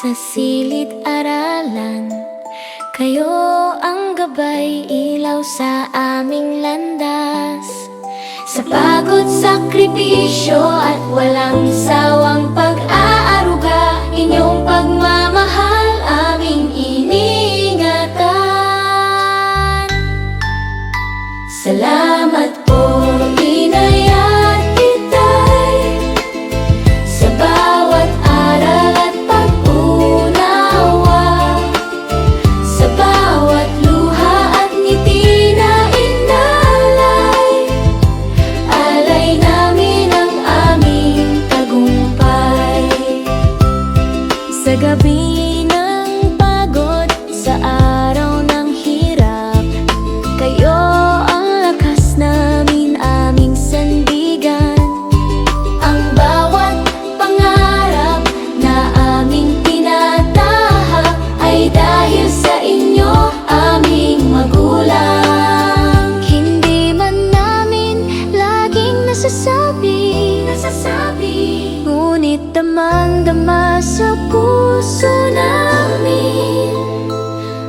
sa silid-aralan. Kayo ang gabay, ilaw sa aming landas. Sa pagod, sakripisyo at walang sawang pag-aaruga, inyong pagmamahal aming iniingatan. Salamat po, Inay at Itay, sa bawat aral at pag-unawa, sa bawat luha at ngiti na inalay. Alay namin ang aming tagumpay. Sa gabi ng pagod, sa araw ng hirap, kayo ang lakas namin, aming sandigan. Ang bawat pangarap na aming tinatahak ay dahil sa inyo, aming magulang. Hindi man namin laging nasasabi, ngunit damang-dama sa puso namin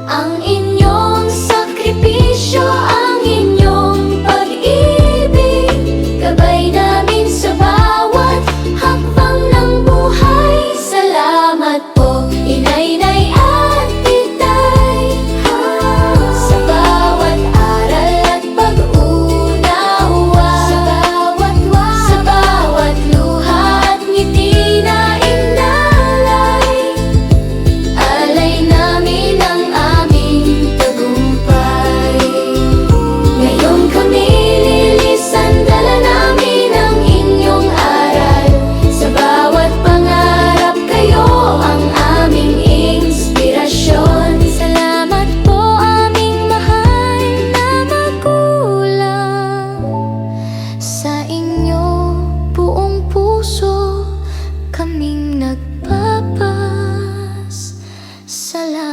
ang inyong sakripisyo, ang inyong pag-ibig. Gabay namin sa bawat hakbang ng buhay. Salamat po, Inay, Nay at Itay, sa bawat aral at pag-unawa, sa bawat luha at ngiti na inalay. Alay namin ang aming tagumpay. Ngayon kami lilisan, dala namin ang inyong aral. Sa bawat pangarap, kayo ang aming inspirasyon. Salamat po, aming mahal na magulang. Sa inyo buong puso kaming nagpapas. Salamat.